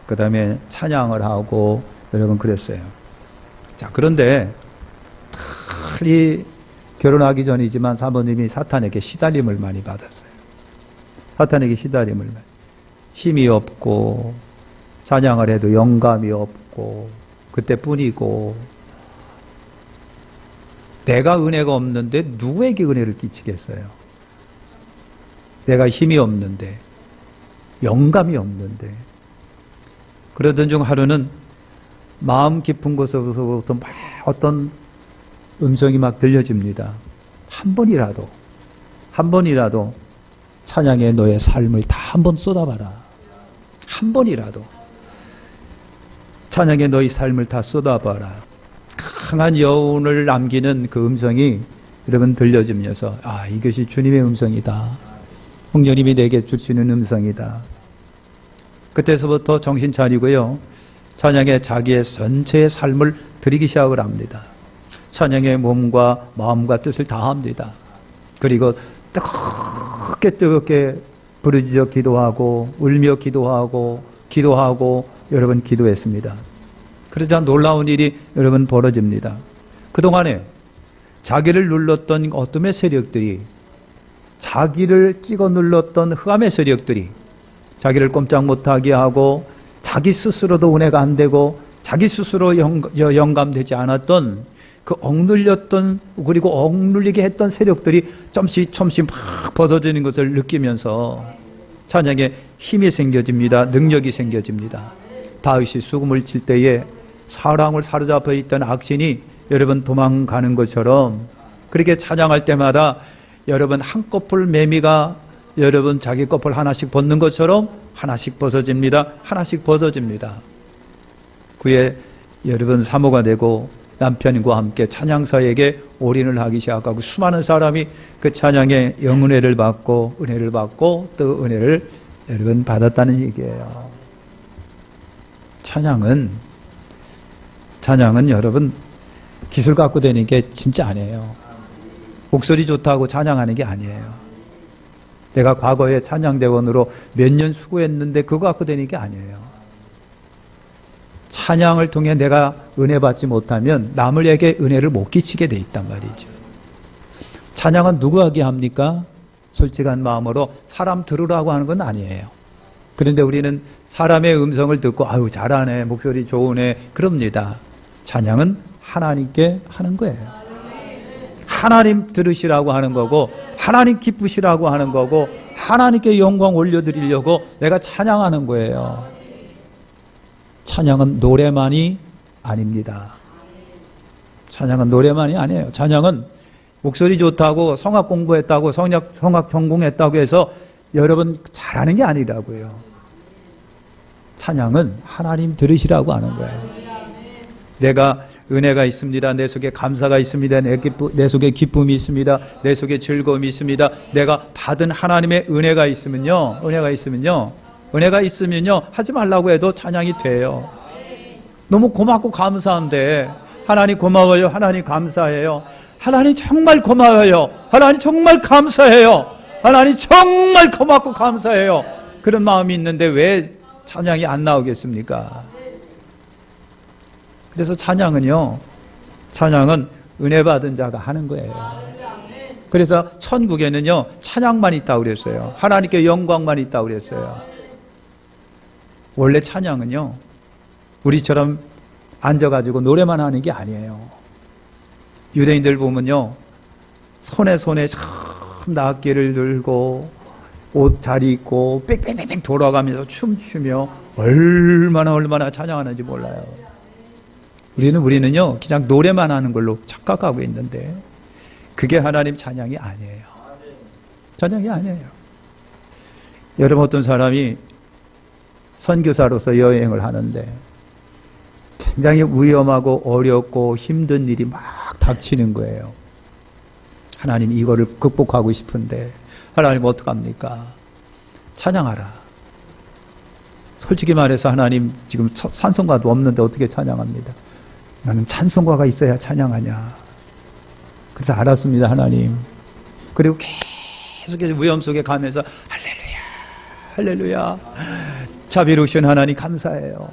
그 다음에 찬양을 하고 여러분 그랬어요. 자, 그런데 이 결혼하기 전이지만 사모님이 사탄에게 시달림을 많이 받았어요. 사탄에게 시달림을 많이. 힘이 없고 찬양을 해도 영감이 없고 그때뿐이고 내가 은혜가 없는데 누구에게 은혜를 끼치겠어요? 내가 힘이 없는데 영감이 없는데. 그러던 중 하루는 마음 깊은 곳에서부터 막 어떤 음성이 막 들려집니다. 한 번이라도 찬양에 너의 삶을 다 한 번 쏟아봐라. 한 번이라도 찬양에 너의 삶을 다 쏟아봐라. 강한 여운을 남기는 그 음성이 여러분 들려지면서 이것이 주님의 음성이다. 성령님이 내게 주시는 음성이다. 그때서부터 정신 차리고요. 찬양에 자기의 전체의 삶을 드리기 시작을 합니다. 찬양의 몸과 마음과 뜻을 다합니다. 그리고 뜨겁게 부르짖어 기도하고 울며 기도하고 여러분 기도했습니다. 그러자 놀라운 일이 여러분 벌어집니다. 그동안에 자기를 눌렀던 어둠의 세력들이, 자기를 찍어 눌렀던 흑암의 세력들이 자기를 꼼짝 못하게 하고 자기 스스로도 은혜가 안 되고 자기 스스로 영감되지 않았던 그 억눌렸던 그리고 억눌리게 했던 세력들이 점씩 막 벗어지는 것을 느끼면서 찬양에 힘이 생겨집니다. 능력이 생겨집니다. 다윗이 수금을 칠 때에 사랑을 사로잡혀 있던 악신이 여러분 도망가는 것처럼 그렇게 찬양할 때마다 여러분 한꺼풀 매미가 여러분 자기 꺼풀 하나씩 벗는 것처럼 하나씩 벗어집니다. 하나씩 벗어집니다. 그의 여러분 사모가 되고 남편과 함께 찬양사에게 올인을 하기 시작하고 수많은 사람이 그 찬양의 영은혜를 받고 은혜를 받고 또 은혜를 여러분 받았다는 얘기예요. 찬양은 여러분 기술 갖고 되는 게 진짜 아니에요. 목소리 좋다고 찬양하는 게 아니에요. 내가 과거에 찬양대원으로 몇 년 수고했는데 그거 갖고 되는 게 아니에요. 찬양을 통해 내가 은혜 받지 못하면 남에게 은혜를 못 끼치게 돼 있단 말이죠. 찬양은 누구에게 합니까? 솔직한 마음으로 사람 들으라고 하는 건 아니에요. 그런데 우리는 사람의 음성을 듣고 아유 잘하네, 목소리 좋으네 그럽니다. 찬양은 하나님께 하는 거예요. 하나님 들으시라고 하는 거고 하나님 기쁘시라고 하는 거고 하나님께 영광 올려드리려고 내가 찬양하는 거예요. 찬양은 노래만이 아닙니다. 찬양은 노래만이 아니에요. 찬양은 목소리 좋다고 성악 공부했다고 성악 전공했다고 해서 여러분 잘하는 게 아니라고요. 찬양은 하나님 들으시라고 하는 거예요. 내가 은혜가 있습니다. 내 속에 감사가 있습니다. 내 속에 기쁨이 있습니다. 내 속에 즐거움이 있습니다. 내가 받은 하나님의 은혜가 있으면요 하지 말라고 해도 찬양이 돼요. 너무 고맙고 감사한데 하나님 고마워요. 하나님 감사해요. 하나님 정말 고마워요. 하나님 정말 감사해요. 하나님 정말 고맙고 감사해요. 그런 마음이 있는데 왜 찬양이 안 나오겠습니까? 그래서 찬양은 은혜 받은 자가 하는 거예요. 그래서 천국에는요 찬양만 있다고 그랬어요. 하나님께 영광만 있다고 그랬어요. 원래 찬양은요 우리처럼 앉아가지고 노래만 하는 게 아니에요. 유대인들 보면요 손에 참 낫기를 들고 옷 잘 입고 빽빽빽 돌아가면서 춤추며 얼마나 찬양하는지 몰라요. 우리는요 그냥 노래만 하는 걸로 착각하고 있는데 그게 하나님 찬양이 아니에요. 찬양이 아니에요. 여러분 어떤 사람이 선교사로서 여행을 하는데 굉장히 위험하고 어렵고 힘든 일이 막 닥치는 거예요. 하나님 이거를 극복하고 싶은데 하나님 어떡합니까? 찬양하라. 솔직히 말해서 하나님 지금 찬송가도 없는데 어떻게 찬양합니다. 나는 찬송가가 있어야 찬양하냐. 그래서 알았습니다 하나님. 그리고 계속 위험 속에 가면서 할렐루야 자비로우신 하나님 감사해요.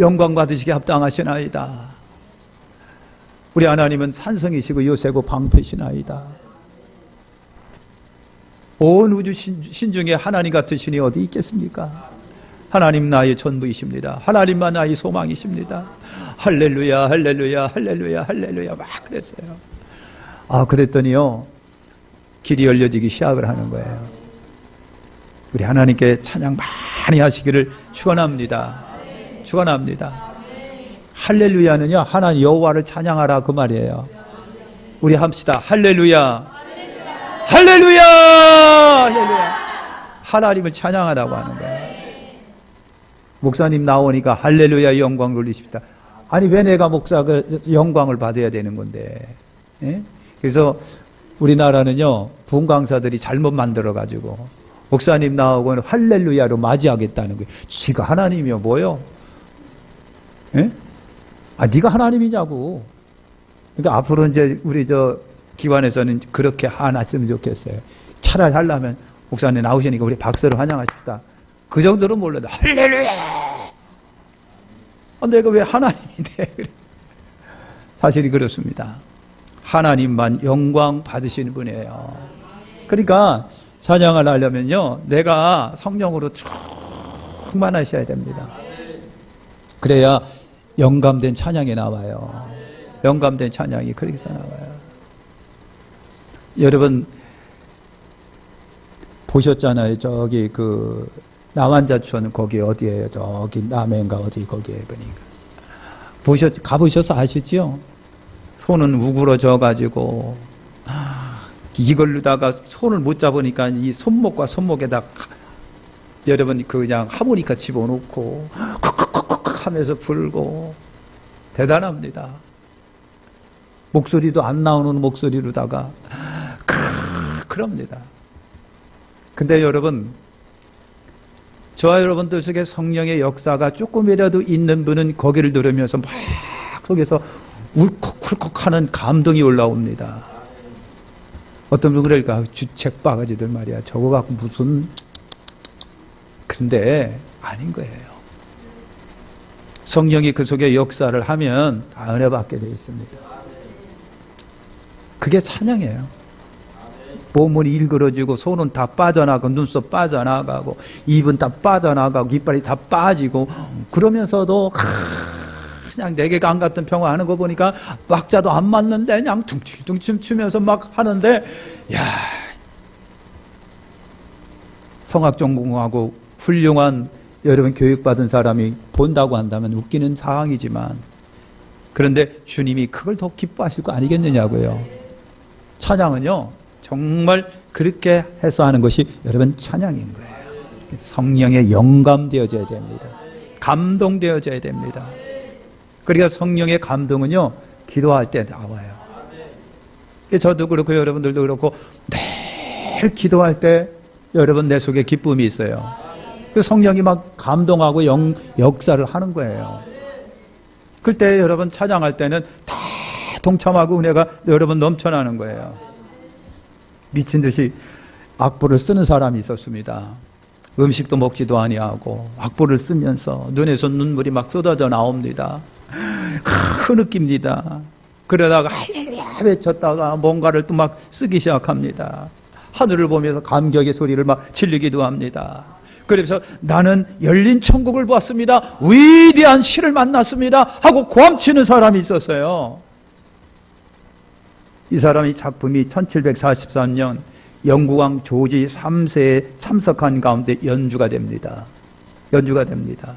영광 받으시기 합당하시나이다. 우리 하나님은 산성이시고 요새고 방패시나이다. 온 우주 신 중에 하나님 같은 신이 어디 있겠습니까? 하나님 나의 전부이십니다. 하나님만 나의 소망이십니다. 할렐루야 할렐루야 할렐루야 할렐루야 막 그랬어요. 그랬더니요 길이 열려지기 시작을 하는 거예요. 우리 하나님께 찬양 많이 하시기를 축원합니다. 축원합니다. 할렐루야는요 하나님 여호와를 찬양하라 그 말이에요. 우리 합시다. 할렐루야 할렐루야 할렐루야. 하나님을 찬양하라고 하는 거예요. 목사님 나오니까 할렐루야 영광 돌리십시다. 아니 왜 내가 목사 영광을 받아야 되는 건데? 예? 그래서 우리나라는요 부흥 강사들이 잘못 만들어가지고 목사님 나오고는 할렐루야로 맞이하겠다는 거예요. 지가 하나님이요 뭐요? 예? 네가 하나님이냐고. 그러니까 앞으로 이제 우리 기관에서는 그렇게 하나 쓰면 좋겠어요. 차라리 하려면 목사님 나오시니까 우리 박수로 환영하십시다. 그 정도로 몰라도 할렐루야. 내가 왜 하나님인데? 사실이 그렇습니다. 하나님만 영광 받으시는 분이에요. 그러니까 찬양을 하려면요 내가 성령으로 충만하셔야 됩니다. 그래야 영감된 찬양이 나와요. 영감된 찬양이 그렇게 나와요. 여러분 보셨잖아요. 저기 남한자촌 거기 어디예요? 저기 남해인가 어디 거기에 보니까 가보셔서 아시죠? 손은 우그러져 가지고 이걸로다가 손을 못 잡으니까 이 손목과 손목에다 여러분 그냥 하모니카 집어넣고 쿡쿡쿡쿡 하면서 불고 대단합니다. 목소리도 안 나오는 목소리로다가 그럽니다. 근데 여러분 저와 여러분들 속에 성령의 역사가 조금이라도 있는 분은 거기를 들으면서 막 속에서 울컥울컥 하는 감동이 올라옵니다. 어떤 분은 그럴까? 주책 바가지들 말이야. 저거 갖고 무슨. 근데 아닌 거예요. 성령이 그 속에 역사를 하면 다 은혜 받게 되어 있습니다. 그게 찬양이에요. 몸은 일그러지고 손은 다 빠져나가고 눈썹 빠져나가고 입은 다 빠져나가고 이빨이 다 빠지고 그러면서도 그냥 내게 강 같은 평화하는 거 보니까 박자도 안 맞는데 그냥 둥치둥치 추면서 막 하는데 야 성악 전공하고 훌륭한 여러분 교육받은 사람이 본다고 한다면 웃기는 상황이지만 그런데 주님이 그걸 더 기뻐하실 거 아니겠느냐고요. 찬양은요 정말 그렇게 해서 하는 것이 여러분 찬양인 거예요. 성령에 영감되어져야 됩니다. 감동되어져야 됩니다. 그러니까 성령의 감동은요 기도할 때 나와요. 저도 그렇고 여러분들도 그렇고 매일 기도할 때 여러분 내 속에 기쁨이 있어요. 그 성령이 막 감동하고 역사를 하는 거예요. 그때 여러분 찬양할 때는 다 동참하고 은혜가 여러분 넘쳐나는 거예요. 미친 듯이 악보를 쓰는 사람이 있었습니다. 음식도 먹지도 아니하고 악보를 쓰면서 눈에서 눈물이 막 쏟아져 나옵니다. 흐느낍니다. 그러다가 할렐루야 외쳤다가 뭔가를 또 막 쓰기 시작합니다. 하늘을 보면서 감격의 소리를 막 질리기도 합니다. 그래서 나는 열린 천국을 보았습니다. 위대한 신을 만났습니다. 하고 고함치는 사람이 있었어요. 이 사람의 작품이 1743년 영국왕 조지 3세에 참석한 가운데 연주가 됩니다. 연주가 됩니다.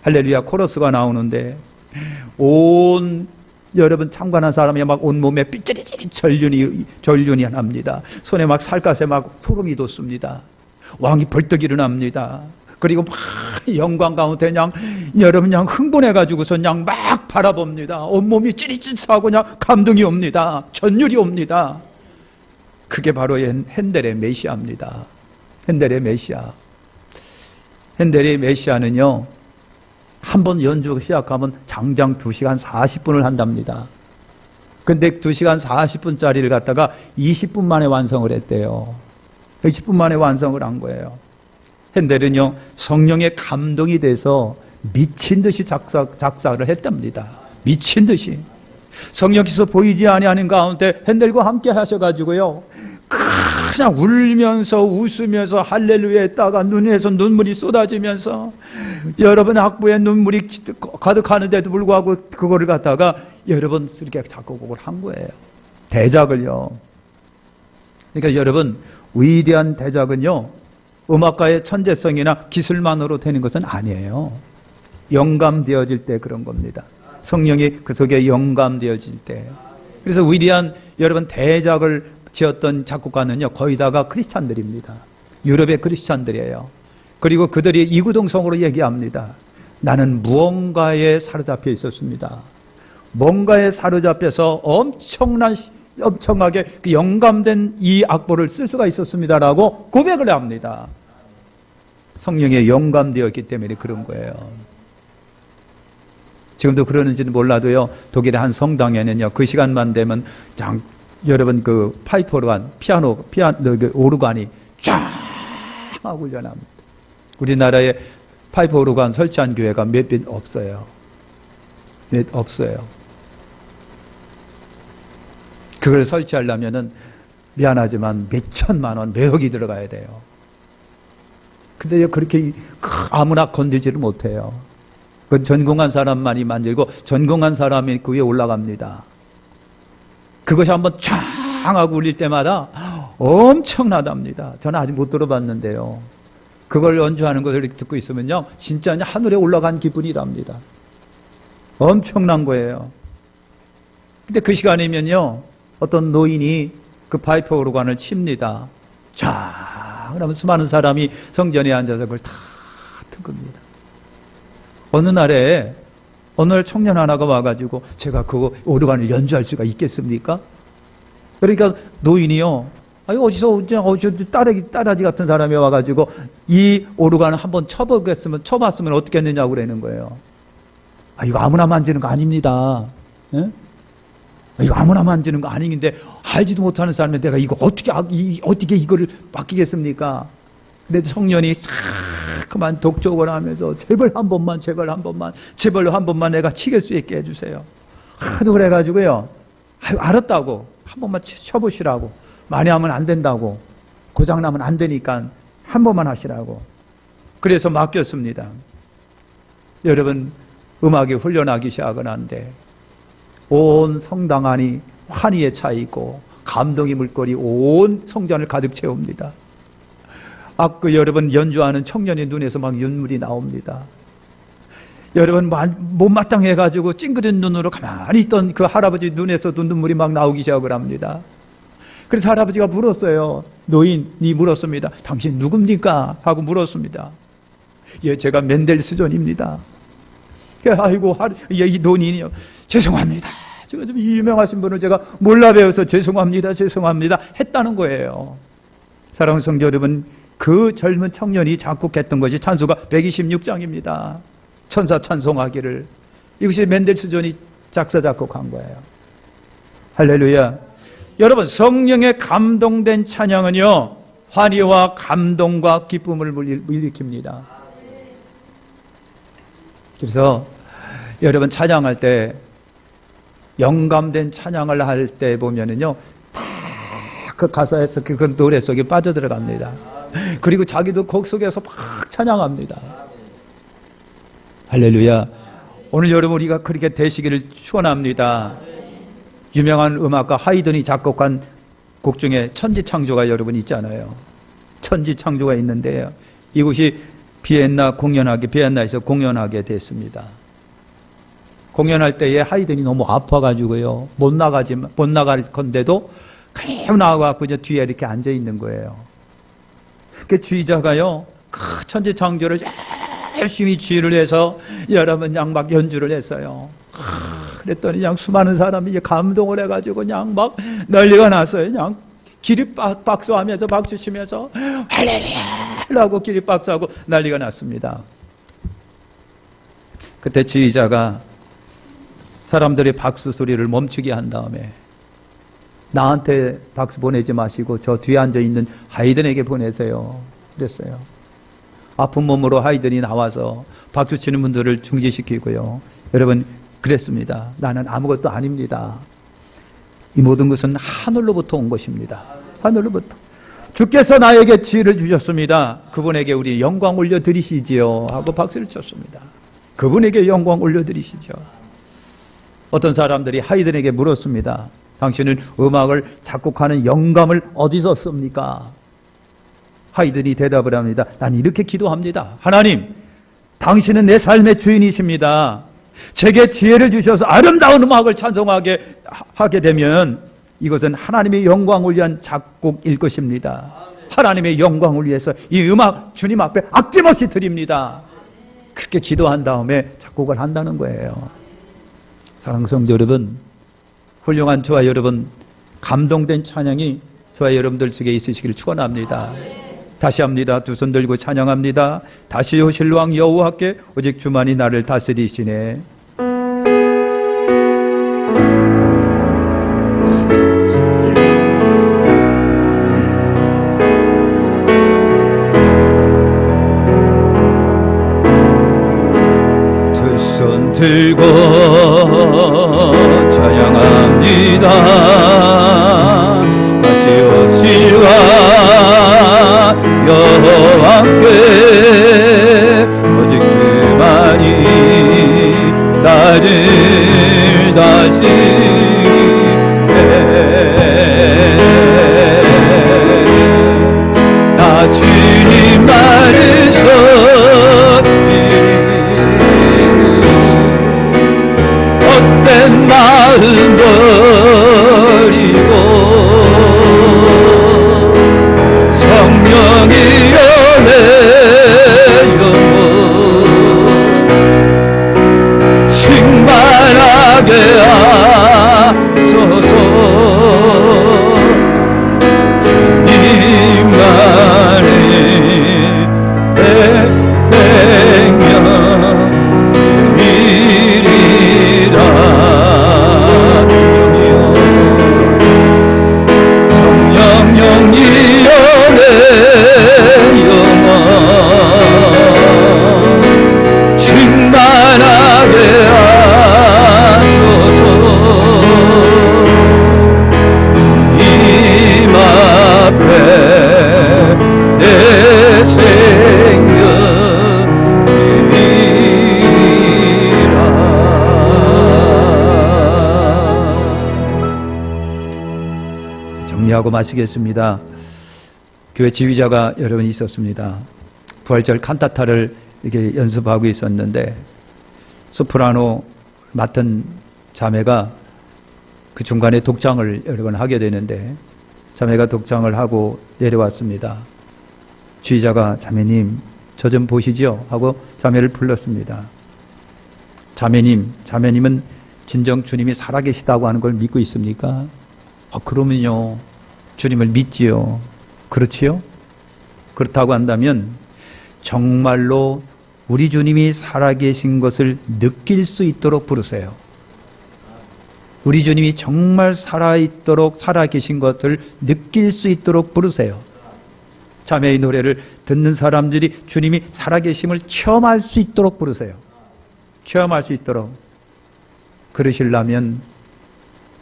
할렐루야 코러스가 나오는데 온 여러분 참관한 사람이 막 온몸에 삐뚤이삐뚤이 전륜이 납니다. 손에 막 살갗에 막 소름이 돋습니다. 왕이 벌떡 일어납니다. 그리고 막 영광 가운데 그냥 여러분 그냥 흥분해가지고서 그냥 막 바라봅니다. 온몸이 찌릿찌릿하고 그냥 감동이 옵니다. 전율이 옵니다. 그게 바로 핸델의 메시아입니다. 핸델의 메시아. 핸델의 메시아는요 한 번 연주 시작하면 장장 2시간 40분을 한답니다. 근데 2시간 40분짜리를 갖다가 20분 만에 완성을 했대요. 20분 만에 완성을 한 거예요. 핸델은요, 성령의 감동이 돼서 미친 듯이 작사를 했답니다. 미친 듯이. 성령께서 보이지 아니하는 가운데 핸델과 함께 하셔가지고요, 그냥 울면서 웃으면서 할렐루야 했다가 눈에서 눈물이 쏟아지면서, 여러분 악보에 눈물이 가득하는데도 불구하고 그거를 갖다가 여러분 이렇게 작곡을 한 거예요. 대작을요. 그러니까 여러분, 위대한 대작은요, 음악가의 천재성이나 기술만으로 되는 것은 아니에요. 영감되어질 때 그런 겁니다. 성령이 그 속에 영감되어질 때. 그래서 위대한 여러분 대작을 지었던 작곡가는요, 거의 다가 크리스찬들입니다. 유럽의 크리스찬들이에요. 그리고 그들이 이구동성으로 얘기합니다. 나는 무언가에 사로잡혀 있었습니다. 뭔가에 사로잡혀서 엄청나게 그 영감된 이 악보를 쓸 수가 있었습니다라고 고백을 합니다. 성령에 영감되었기 때문에 그런 거예요. 지금도 그러는지는 몰라도요, 독일의 한 성당에는요, 그 시간만 되면 여러분 그 파이프 오르간, 피아노 그 오르간이 쫙 하고 울려납니다. 우리나라에 파이프 오르간 설치한 교회가 몇 없어요. 없어요. 그걸 설치하려면은 미안하지만 몇 천만 원, 몇 억이 들어가야 돼요. 근데 그렇게 아무나 건들지를 못해요. 그 전공한 사람만이 만들고 전공한 사람이 그 위에 올라갑니다. 그것이 한번 쫙 하고 울릴 때마다 엄청나답니다. 저는 아직 못 들어봤는데요. 그걸 연주하는 것을 듣고 있으면요, 진짜 하늘에 올라간 기분이랍니다. 엄청난 거예요. 근데 그 시간이면요, 어떤 노인이 그 파이프 오르간을 칩니다. 자, 그러면 수많은 사람이 성전에 앉아서 그걸 다 듣습니다. 어느 날에 청년 하나가 와가지고 제가 그 오르간을 연주할 수가 있겠습니까? 그러니까 노인이요, 어디서 따라지 같은 사람이 와가지고 이 오르간을 한번 쳐봤으면 어떻겠느냐고 그러는 거예요. 이거 아무나 만지는 거 아닙니다. 예? 이거 아무나 만지는 거 아닌데 알지도 못하는 사람이 내가 이거 어떻게 이거를 맡기겠습니까? 근데 성령이 그만 독촉을 하면서 제발 한 번만 내가 치길 수 있게 해주세요. 하도 그래가지고요, 알았다고 한 번만 쳐보시라고, 많이 하면 안 된다고, 고장나면 안 되니까 한 번만 하시라고. 그래서 맡겼습니다. 여러분, 음악이 훈련하기 시작을 하는데 온 성당 안이 환희에 차 있고 감동의 물결이 온 성전을 가득 채웁니다. 여러분 연주하는 청년의 눈에서 막 눈물이 나옵니다. 여러분 못마땅해가지고 찡그린 눈으로 가만히 있던 그 할아버지 눈에서도 눈물이 막 나오기 시작을 합니다. 그래서 할아버지가 물었어요. 노인이 물었습니다. 당신 누굽니까? 하고 물었습니다. 예, 제가 멘델스존입니다. 아이고, 이 노인이요, 죄송합니다. 제가 좀 유명하신 분을 제가 몰라 배워서 죄송합니다 했다는 거예요. 사랑하는 성도 여러분, 그 젊은 청년이 작곡했던 것이 찬송가 126장입니다. 천사 찬송하기를. 이것이 멘델스존이 작곡한 거예요. 할렐루야. 여러분, 성령에 감동된 찬양은요, 환희와 감동과 기쁨을 일으킵니다. 그래서 여러분 찬양할 때, 영감된 찬양을 할 때 보면은요, 다 그 가사에서 그 노래 속에 빠져들어갑니다. 그리고 자기도 곡 속에서 막 찬양합니다. 할렐루야. 오늘 여러분 우리가 그렇게 되시기를 축원합니다. 유명한 음악가 하이든이 작곡한 곡 중에 천지창조가 여러분 있잖아요. 천지창조가 있는데요, 이곳이 비엔나에서 공연하게 됐습니다. 공연할 때에 하이든이 너무 아파가지고요, 못 나갈 건데도 그냥 나와갖고 이제 뒤에 이렇게 앉아 있는 거예요. 그 주의자가요, 그 천지창조를 열심히 지휘를 해서 여러분 막 연주를 했어요. 그랬더니 그냥 수많은 사람이 감동을 해가지고 그냥 막 난리가 났어요. 그냥 기립박수하면서 박수 치면서 할렐루야라고 기립박수하고 난리가 났습니다. 그때 지휘자가 사람들의 박수 소리를 멈추게 한 다음에 나한테 박수 보내지 마시고 저 뒤에 앉아있는 하이든에게 보내세요. 그랬어요. 아픈 몸으로 하이든이 나와서 박수치는 분들을 중지시키고요. 여러분, 그랬습니다. 나는 아무것도 아닙니다. 이 모든 것은 하늘로부터 온 것입니다. 하늘로부터. 주께서 나에게 지혜를 주셨습니다. 그분에게 우리 영광 올려드리시지요 하고 박수를 쳤습니다. 그분에게 영광 올려드리시죠. 어떤 사람들이 하이든에게 물었습니다. 당신은 음악을 작곡하는 영감을 어디서 씁니까? 하이든이 대답을 합니다. 난 이렇게 기도합니다. 하나님, 당신은 내 삶의 주인이십니다. 제게 지혜를 주셔서 아름다운 음악을 찬송하게 하게 되면 이것은 하나님의 영광을 위한 작곡일 것입니다. 하나님의 영광을 위해서 이 음악 주님 앞에 아낌없이 드립니다. 그렇게 기도한 다음에 작곡을 한다는 거예요. 사랑하는 성도 여러분, 훌륭한 저와 여러분, 감동된 찬양이 저와 여러분들 속에 있으시기를 축원합니다. 다시 합니다. 두 손 들고 찬양합니다. 다시 오실 왕 여호와께 오직 주만이 나를 다스리시네. 두 손 들고 찬양합니다. 다시 오실 왕 여호와께 오직 주만이 나를 다스리네. 나 주님 말에서 헛된 마음 버리고 성령이여 내 영혼 충만하게 하소서. 주님만이 내 생명이리라. 성령이여 내 영혼 충만하게 하소서. 주님 앞에 내 생명이리라. 정리하고 마치겠습니다. 교회 지휘자가 여러분 있었습니다. 부활절 칸타타를 이렇게 연습하고 있었는데 소프라노 맡은 자매가 그 중간에 독장을 여러 번 하게 되는데 자매가 독장을 하고 내려왔습니다. 지휘자가 자매님 저 좀 보시죠 하고 자매를 불렀습니다. 자매님은 진정 주님이 살아계시다고 하는 걸 믿고 있습니까? 그러면요 주님을 믿지요. 그렇지요? 그렇다고 한다면 정말로 우리 주님이 살아계신 것을 느낄 수 있도록 부르세요. 우리 주님이 정말 살아계신 것을 느낄 수 있도록 부르세요. 자매의 노래를 듣는 사람들이 주님이 살아계심을 체험할 수 있도록 부르세요. 체험할 수 있도록. 그러시려면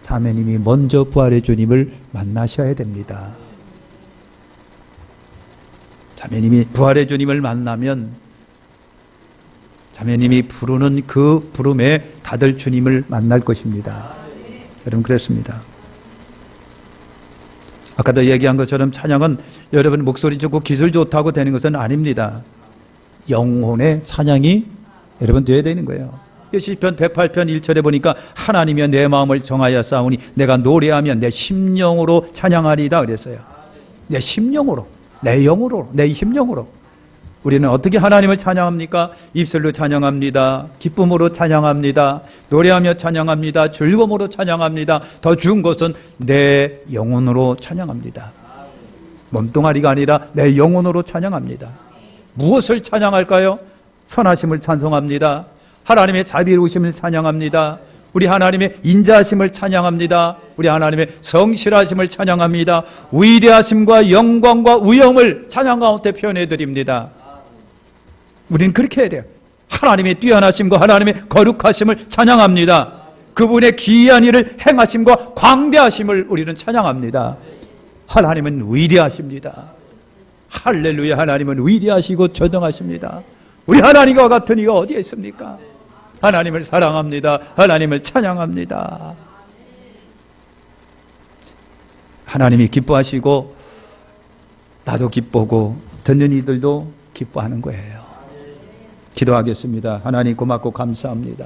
자매님이 먼저 부활의 주님을 만나셔야 됩니다. 자매님이 부활의 주님을 만나면 자매님이 부르는 그 부름에 다들 주님을 만날 것입니다. 여러분 그랬습니다. 아까도 얘기한 것처럼 찬양은 여러분 목소리 좋고 기술 좋다고 되는 것은 아닙니다. 영혼의 찬양이 여러분 되어야 되는 거예요. 시편 108편 1절에 보니까 하나님이여 내 마음을 정하여 싸우니 내가 노래하며 내 심령으로 찬양하리이다 그랬어요. 내 심령으로, 내 영으로, 내 심령으로. 우리는 어떻게 하나님을 찬양합니까? 입술로 찬양합니다. 기쁨으로 찬양합니다. 노래하며 찬양합니다. 즐거움으로 찬양합니다. 더 좋은 것은 내 영혼으로 찬양합니다. 몸뚱아리가 아니라 내 영혼으로 찬양합니다. 무엇을 찬양할까요? 선하심을 찬송합니다. 하나님의 자비로우심을 찬양합니다. 우리 하나님의 인자하심을 찬양합니다. 우리 하나님의 성실하심을 찬양합니다. 위대하심과 영광과 위엄을 찬양 가운데 표현해 드립니다. 우리는 그렇게 해야 돼요. 하나님의 뛰어나심과 하나님의 거룩하심을 찬양합니다. 그분의 기이한 일을 행하심과 광대하심을 우리는 찬양합니다. 하나님은 위대하십니다. 할렐루야. 하나님은 위대하시고 저등하십니다. 우리 하나님과 같은 이가 어디에 있습니까? 하나님을 사랑합니다. 하나님을 찬양합니다. 하나님이 기뻐하시고 나도 기쁘고 듣는 이들도 기뻐하는 거예요. 기도하겠습니다. 하나님 고맙고 감사합니다.